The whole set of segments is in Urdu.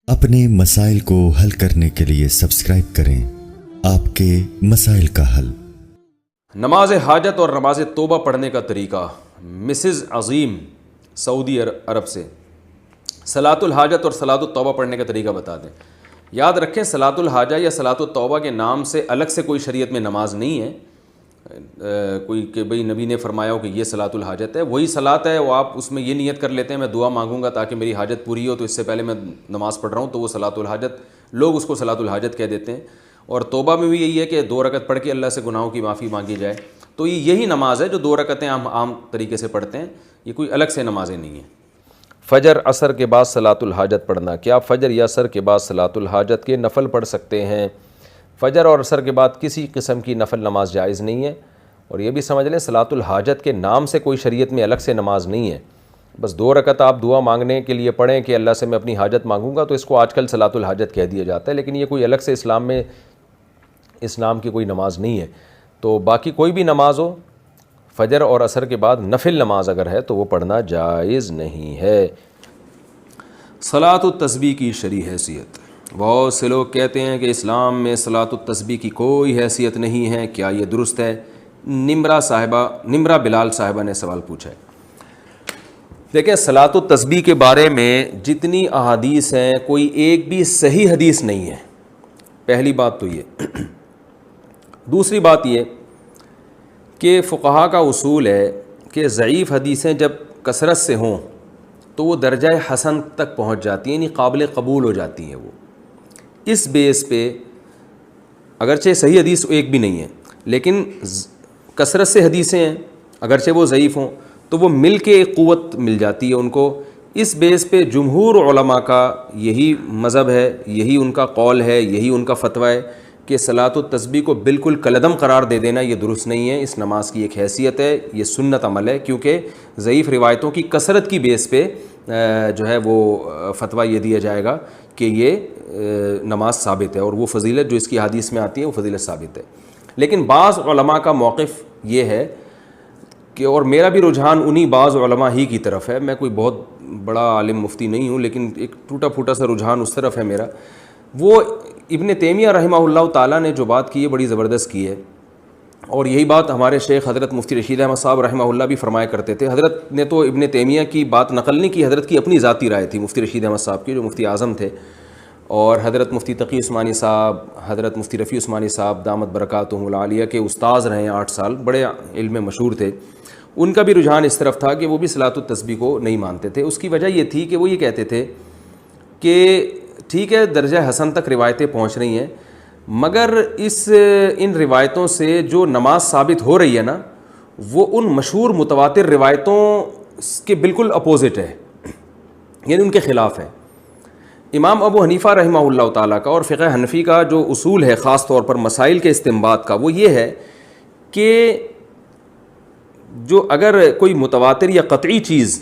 اپنے مسائل کو حل کرنے کے لیے سبسکرائب کریں آپ کے مسائل کا حل۔ نماز حاجت اور نماز توبہ پڑھنے کا طریقہ۔ مسز عظیم سعودی عرب سے صلاۃ الحاجت اور صلاۃ التوبہ پڑھنے کا طریقہ بتا دیں۔ یاد رکھیں صلاۃ الحاجہ یا صلاۃ التوبہ کے نام سے الگ سے کوئی شریعت میں نماز نہیں ہے، کوئی کہ بھئی نبی نے فرمایا ہو کہ یہ صلاۃ الحاجت ہے، وہی صلاۃ ہے، وہ آپ اس میں یہ نیت کر لیتے ہیں میں دعا مانگوں گا تاکہ میری حاجت پوری ہو، تو اس سے پہلے میں نماز پڑھ رہا ہوں، تو وہ صلاۃ الحاجت، لوگ اس کو صلاۃ الحاجت کہہ دیتے ہیں۔ اور توبہ میں بھی یہی ہے کہ 2 رکعت پڑھ کے اللہ سے گناہوں کی معافی مانگی جائے، تو یہی نماز ہے جو 2 رکعتیں ہم عام طریقے سے پڑھتے ہیں، یہ کوئی الگ سے نمازیں نہیں ہیں۔ فجر عصر کے بعد صلاۃ الحاجت پڑھنا، کیا فجر یا عصر کے بعد صلاۃ الحاجت کے نفل پڑھ سکتے ہیں؟ فجر اور عصر کے بعد کسی قسم کی نفل نماز جائز نہیں ہے، اور یہ بھی سمجھ لیں صلاۃ الحاجت کے نام سے کوئی شریعت میں الگ سے نماز نہیں ہے۔ بس 2 رکعت آپ دعا مانگنے کے لیے پڑھیں کہ اللہ سے میں اپنی حاجت مانگوں گا، تو اس کو آج کل صلاۃ الحاجت کہہ دیا جاتا ہے، لیکن یہ کوئی الگ سے اسلام میں اس نام کی کوئی نماز نہیں ہے۔ تو باقی کوئی بھی نماز ہو، فجر اور عصر کے بعد نفل نماز اگر ہے تو وہ پڑھنا جائز نہیں ہے۔ صلاۃ التسبیح کی شرعی حیثیت۔ بہت سے لوگ کہتے ہیں کہ اسلام میں صلاۃ التسبیح کی کوئی حیثیت نہیں ہے، کیا یہ درست ہے؟ نمرہ بلال صاحبہ نے سوال پوچھا ہے۔ دیکھیں صلاۃ التسبیح کے بارے میں جتنی احادیث ہیں کوئی ایک بھی صحیح حدیث نہیں ہے، پہلی بات تو یہ۔ دوسری بات یہ کہ فقہا کا اصول ہے کہ ضعیف حدیثیں جب کثرت سے ہوں تو وہ درجہ حسن تک پہنچ جاتی ہیں، یعنی قابل قبول ہو جاتی ہیں۔ وہ اس بیس پہ اگرچہ صحیح حدیث ایک بھی نہیں ہے، لیکن کثرت سے حدیثیں ہیں، اگرچہ وہ ضعیف ہوں تو وہ مل کے ایک قوت مل جاتی ہے ان کو۔ اس بیس پہ جمہور علماء کا یہی مذہب ہے، یہی ان کا قول ہے، یہی ان کا فتویٰ ہے کہ صلاۃ التسبیح کو بالکل کالعدم قرار دے دینا یہ درست نہیں ہے۔ اس نماز کی ایک حیثیت ہے، یہ سنت عمل ہے، کیونکہ ضعیف روایتوں کی کثرت کی بیس پہ جو ہے وہ فتویٰ یہ دیا جائے گا کہ یہ نماز ثابت ہے، اور وہ فضیلت جو اس کی حدیث میں آتی ہے وہ فضیلت ثابت ہے۔ لیکن بعض علماء کا موقف یہ ہے کہ، اور میرا بھی رجحان انہی بعض علماء ہی کی طرف ہے، میں کوئی بہت بڑا عالم مفتی نہیں ہوں، لیکن ایک ٹوٹا پھوٹا سا رجحان اس طرف ہے میرا۔ وہ ابن تیمیہ رحمہ اللہ تعالیٰ نے جو بات کی ہے بڑی زبردست کی ہے، اور یہی بات ہمارے شیخ حضرت مفتی رشید احمد صاحب رحمہ اللہ بھی فرمایا کرتے تھے۔ حضرت نے تو ابن تیمیہ کی بات نقل نہیں کی، حضرت کی اپنی ذاتی رائے تھی مفتی رشید احمد صاحب کی، جو مفتی اعظم تھے، اور حضرت مفتی تقی عثمانی صاحب، حضرت مفتی رفیع عثمانی صاحب دامت برکاتہم العالیہ کے استاذ رہے ہیں 8 سال، بڑے علم میں مشہور تھے۔ ان کا بھی رجحان اس طرف تھا کہ وہ بھی صلاۃ التسبیح کو نہیں مانتے تھے۔ اس کی وجہ یہ تھی کہ وہ یہ کہتے تھے کہ ٹھیک ہے درجہ حسن تک روایتیں پہنچ رہی ہیں، مگر ان روایتوں سے جو نماز ثابت ہو رہی ہے نا، وہ ان مشہور متواتر روایتوں کے بالکل اپوزٹ ہے، یعنی ان کے خلاف ہے۔ امام ابو حنیفہ رحمہ اللہ تعالیٰ کا اور فقہ حنفی کا جو اصول ہے خاص طور پر مسائل کے استنباط کا، وہ یہ ہے کہ جو اگر کوئی متواتر یا قطعی چیز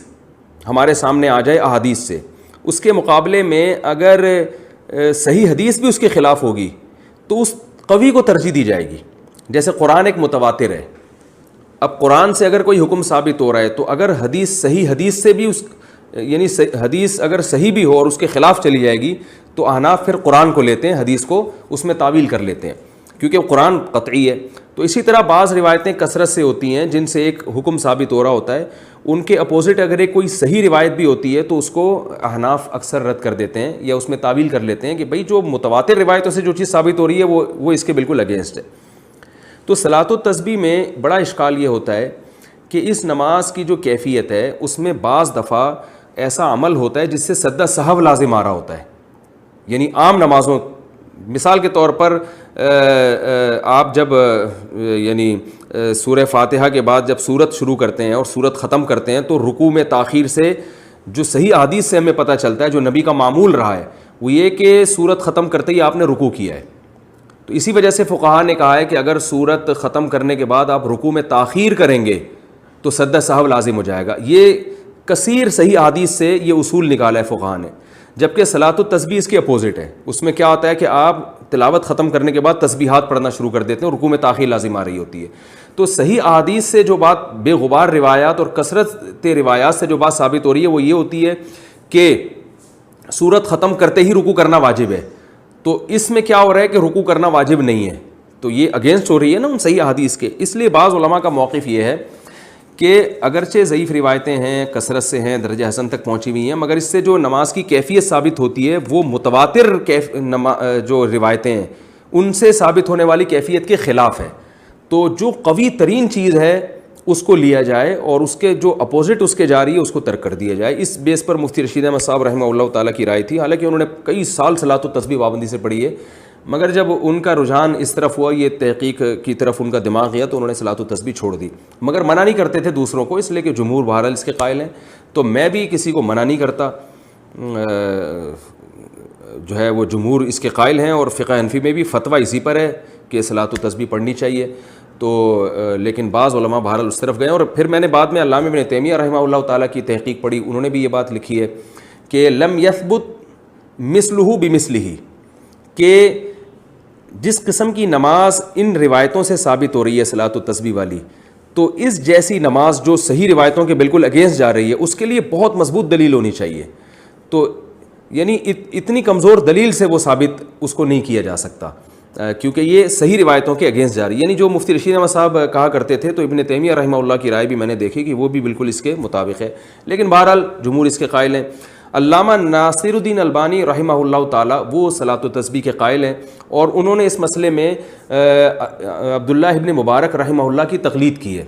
ہمارے سامنے آ جائے احادیث سے، اس کے مقابلے میں اگر صحیح حدیث بھی اس کے خلاف ہوگی تو اس قوی کو ترجیح دی جائے گی۔ جیسے قرآن ایک متواتر ہے، اب قرآن سے اگر کوئی حکم ثابت ہو رہا ہے تو اگر حدیث صحیح حدیث سے بھی یعنی حدیث اگر صحیح بھی ہو اور اس کے خلاف چلی جائے گی تو احناف پھر قرآن کو لیتے ہیں، حدیث کو اس میں تعویل کر لیتے ہیں، کیونکہ قرآن قطعی ہے۔ تو اسی طرح بعض روایتیں کثرت سے ہوتی ہیں جن سے ایک حکم ثابت ہو رہا ہوتا ہے، ان کے اپوزٹ اگر ایک کوئی صحیح روایت بھی ہوتی ہے تو اس کو احناف اکثر رد کر دیتے ہیں یا اس میں تعویل کر لیتے ہیں کہ بھئی جو متواتر روایتوں سے جو چیز ثابت ہو رہی ہے وہ اس کے بالکل اگینسٹ ہے۔ تو صلاۃ التسبیح میں بڑا اشکال یہ ہوتا ہے کہ اس نماز کی جو کیفیت ہے اس میں بعض دفعہ ایسا عمل ہوتا ہے جس سے سجدہ سہو لازم آ رہا ہوتا ہے، یعنی عام نمازوں، مثال کے طور پر آپ جب یعنی سورہ فاتحہ کے بعد جب سورت شروع کرتے ہیں اور سورت ختم کرتے ہیں تو رکوع میں تاخیر سے جو صحیح حدیث سے ہمیں پتہ چلتا ہے، جو نبی کا معمول رہا ہے، وہ یہ کہ سورت ختم کرتے ہی آپ نے رکوع کیا ہے۔ تو اسی وجہ سے فقہا نے کہا ہے کہ اگر سورت ختم کرنے کے بعد آپ رکوع میں تاخیر کریں گے تو سجدہ سہو لازم ہو جائے گا۔ یہ کثیر صحیح حدیث سے یہ اصول نکالا ہے فقہا نے، جبکہ صلاۃ التسبیح اس کے اپوزٹ ہے۔ اس میں کیا ہوتا ہے کہ آپ تلاوت ختم کرنے کے بعد تسبیحات پڑھنا شروع کر دیتے ہیں اور رکوع میں تاخیر لازم آ رہی ہوتی ہے۔ تو صحیح احادیث سے جو بات بے غبار روایات اور کثرت روایات سے جو بات ثابت ہو رہی ہے وہ یہ ہوتی ہے کہ سورت ختم کرتے ہی رکوع کرنا واجب ہے، تو اس میں کیا ہو رہا ہے کہ رکوع کرنا واجب نہیں ہے، تو یہ اگینسٹ ہو رہی ہے نا ان صحیح احادیث کے. اس لیے بعض علماء کا موقف یہ ہے کہ اگرچہ ضعیف روایتیں ہیں، کثرت سے ہیں، درجہ حسن تک پہنچی ہوئی ہیں، مگر اس سے جو نماز کی کیفیت ثابت ہوتی ہے وہ متواتر جو روایتیں ہیں ان سے ثابت ہونے والی کیفیت کے خلاف ہے. تو جو قوی ترین چیز ہے اس کو لیا جائے اور اس کے جو اپوزٹ اس کے جا رہی ہے اس کو ترک کر دیا جائے. اس بیس پر مفتی رشید احمد صاحب رحمہ اللہ تعالیٰ کی رائے تھی، حالانکہ انہوں نے کئی سال صلاۃ التسبیح پابندی سے پڑھی ہے، مگر جب ان کا رجحان اس طرف ہوا، یہ تحقیق کی طرف ان کا دماغ گیا، تو انہوں نے صلاۃ التسبیح چھوڑ دی. مگر منع نہیں کرتے تھے دوسروں کو، اس لیے کہ جمہور بہرحال اس کے قائل ہیں، تو میں بھی کسی کو منع نہیں کرتا، جو ہے وہ جمہور اس کے قائل ہیں، اور فقہ حنفی میں بھی فتویٰ اسی پر ہے کہ صلاۃ التسبیح پڑھنی چاہیے. تو لیکن بعض علماء بہرحال اس طرف گئے. اور پھر میں نے بعد میں علامہ ابن تیمیہ رحمہ اللہ تعالیٰ کی تحقیق پڑھی، انہوں نے بھی یہ بات لکھی ہے کہ لم یثبت مثلہ بمثلہ، کہ جس قسم کی نماز ان روایتوں سے ثابت ہو رہی ہے صلاۃ التسبیح والی، تو اس جیسی نماز جو صحیح روایتوں کے بالکل اگینسٹ جا رہی ہے اس کے لیے بہت مضبوط دلیل ہونی چاہیے. تو یعنی اتنی کمزور دلیل سے وہ ثابت اس کو نہیں کیا جا سکتا، کیونکہ یہ صحیح روایتوں کے اگینسٹ جا رہی ہے. یعنی جو مفتی رشید احمد صاحب کہا کرتے تھے، تو ابن تیمیہ رحمہ اللہ کی رائے بھی میں نے دیکھی کہ وہ بھی بالکل اس کے مطابق ہے، لیکن بہرحال جمہور اس کے قائل ہیں. علامہ ناصر الدین البانی رحمہ اللہ تعالیٰ وہ صلاۃ التسبیح کے قائل ہیں، اور انہوں نے اس مسئلے میں عبداللہ ابن مبارک رحمہ اللہ کی تقلید کی ہے،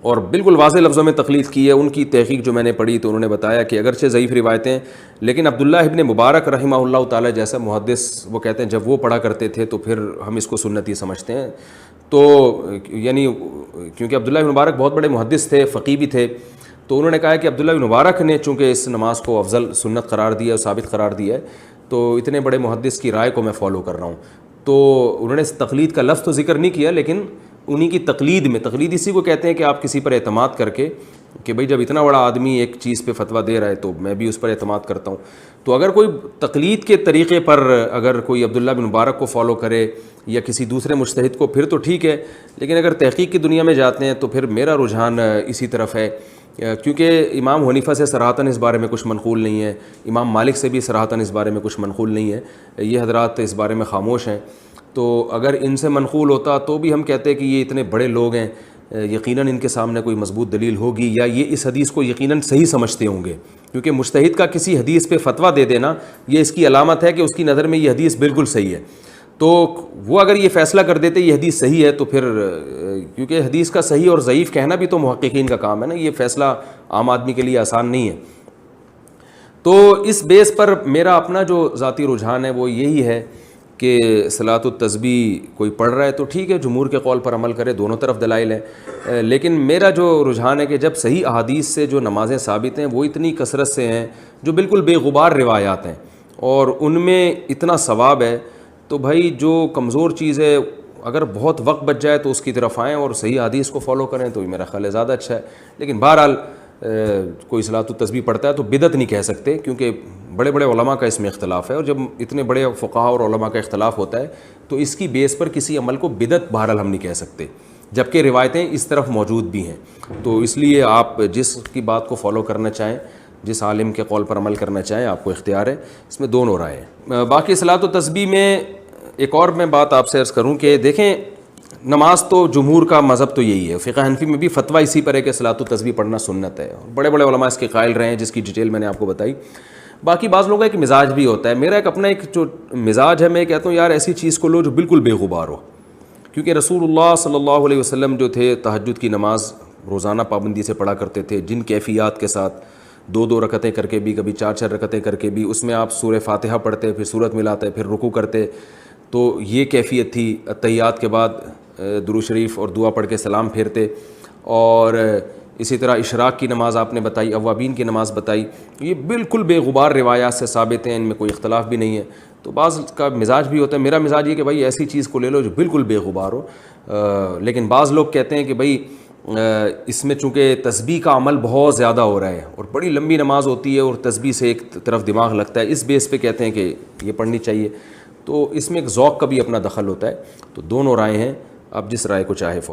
اور بالکل واضح لفظوں میں تقلید کی ہے. ان کی تحقیق جو میں نے پڑھی تو انہوں نے بتایا کہ اگرچہ ضعیف روایتیں، لیکن عبداللہ ابن مبارک رحمہ اللہ تعالیٰ جیسا محدث، وہ کہتے ہیں جب وہ پڑھا کرتے تھے تو پھر ہم اس کو سنتی سمجھتے ہیں. تو یعنی کیونکہ عبداللہ ابن مبارک بہت بڑے محدث تھے، فقیہ بھی تھے، تو انہوں نے کہا کہ عبداللہ بن مبارک نے چونکہ اس نماز کو افضل سنت قرار دیا اور ثابت قرار دیا ہے، تو اتنے بڑے محدث کی رائے کو میں فالو کر رہا ہوں. تو انہوں نے تقلید کا لفظ تو ذکر نہیں کیا، لیکن انہی کی تقلید میں، تقلید اسی کو کہتے ہیں کہ آپ کسی پر اعتماد کر کے کہ بھئی جب اتنا بڑا آدمی ایک چیز پہ فتویٰ دے رہا ہے تو میں بھی اس پر اعتماد کرتا ہوں. تو اگر کوئی تقلید کے طریقے پر اگر کوئی عبداللہ بن مبارک کو فالو کرے یا کسی دوسرے مجتہد کو، پھر تو ٹھیک ہے، لیکن اگر تحقیق کی دنیا میں جاتے ہیں تو پھر میرا رجحان اسی طرف ہے، کیونکہ امام حنیفہ سے صراحتاً اس بارے میں کچھ منقول نہیں ہے، امام مالک سے بھی صراحتاً اس بارے میں کچھ منقول نہیں ہے، یہ حضرات اس بارے میں خاموش ہیں. تو اگر ان سے منقول ہوتا تو بھی ہم کہتے کہ یہ اتنے بڑے لوگ ہیں، یقیناً ان کے سامنے کوئی مضبوط دلیل ہوگی، یا یہ اس حدیث کو یقیناً صحیح سمجھتے ہوں گے، کیونکہ مجتہد کا کسی حدیث پہ فتویٰ دے دینا یہ اس کی علامت ہے کہ اس کی نظر میں یہ حدیث بالکل صحیح ہے. تو وہ اگر یہ فیصلہ کر دیتے یہ حدیث صحیح ہے، تو پھر کیونکہ حدیث کا صحیح اور ضعیف کہنا بھی تو محققین کا کام ہے نا، یہ فیصلہ عام آدمی کے لیے آسان نہیں ہے. تو اس بیس پر میرا اپنا جو ذاتی رجحان ہے وہ یہی ہے کہ صلاۃ التسبیح کوئی پڑھ رہا ہے تو ٹھیک ہے، جمہور کے قول پر عمل کرے، دونوں طرف دلائل ہیں، لیکن میرا جو رجحان ہے کہ جب صحیح احادیث سے جو نمازیں ثابت ہیں وہ اتنی کثرت سے ہیں، جو بالکل بے غبار روایات ہیں اور ان میں اتنا ثواب ہے، تو بھائی جو کمزور چیز ہے اگر بہت وقت بچ جائے تو اس کی طرف آئیں اور صحیح حدیث کو فالو کریں، تو یہ میرا خیال ہے زیادہ اچھا ہے. لیکن بہرحال کوئی صلاۃ التسبیح پڑھتا ہے تو بدعت نہیں کہہ سکتے، کیونکہ بڑے بڑے علماء کا اس میں اختلاف ہے، اور جب اتنے بڑے فقہاء اور علماء کا اختلاف ہوتا ہے تو اس کی بیس پر کسی عمل کو بدعت بہرحال ہم نہیں کہہ سکتے، جبکہ روایتیں اس طرف موجود بھی ہیں. تو اس لیے آپ جس کی بات کو فالو کرنا چاہیں، جس عالم کے قول پر عمل کرنا چاہیں، آپ کو اختیار ہے، اس میں دونوں رائے ہیں. باقی صلاۃ التسبیح میں ایک اور میں بات آپ سے عرض کروں کہ دیکھیں، نماز تو جمہور کا مذہب تو یہی ہے، فقہ حنفی میں بھی فتویٰ اسی پر ہے کہ صلاۃ التسبیح پڑھنا سنت ہے، بڑے بڑے علماء اس کے قائل رہے ہیں، جس کی ڈیٹیل میں نے آپ کو بتائی. باقی بعض لوگوں کا ایک مزاج بھی ہوتا ہے، میرا ایک اپنا ایک جو مزاج ہے، میں کہتا ہوں یار ایسی چیز کو لو جو بالکل بے غبار ہو، کیونکہ رسول اللہ صلی اللہ علیہ وسلم جو تھے تہجد کی نماز روزانہ پابندی سے پڑھا کرتے تھے، جن کیفیات کے ساتھ، 2 رکعتیں کر کے بھی، کبھی 4 رکعتیں کر کے بھی، اس میں آپ سورہ فاتحہ پڑھتے، پھر سورت ملاتے، پھر رکوع کرتے، تو یہ کیفیت تھی. اتحیات کے بعد درود شریف اور دعا پڑھ کے سلام پھیرتے، اور اسی طرح اشراق کی نماز آپ نے بتائی، اوابین کی نماز بتائی، یہ بالکل بے غبار روایات سے ثابت ہیں، ان میں کوئی اختلاف بھی نہیں ہے. تو بعض کا مزاج بھی ہوتا ہے، میرا مزاج یہ کہ بھائی ایسی چیز کو لے لو جو بالکل بے غبار ہو. لیکن بعض لوگ کہتے ہیں کہ بھائی اس میں چونکہ تسبیح کا عمل بہت زیادہ ہو رہا ہے اور بڑی لمبی نماز ہوتی ہے اور تسبیح سے ایک طرف دماغ لگتا ہے، اس بیس پہ کہتے ہیں کہ یہ پڑھنی چاہیے. تو اس میں ایک ذوق کا بھی اپنا دخل ہوتا ہے. تو دونوں رائے ہیں، آپ جس رائے کو چاہے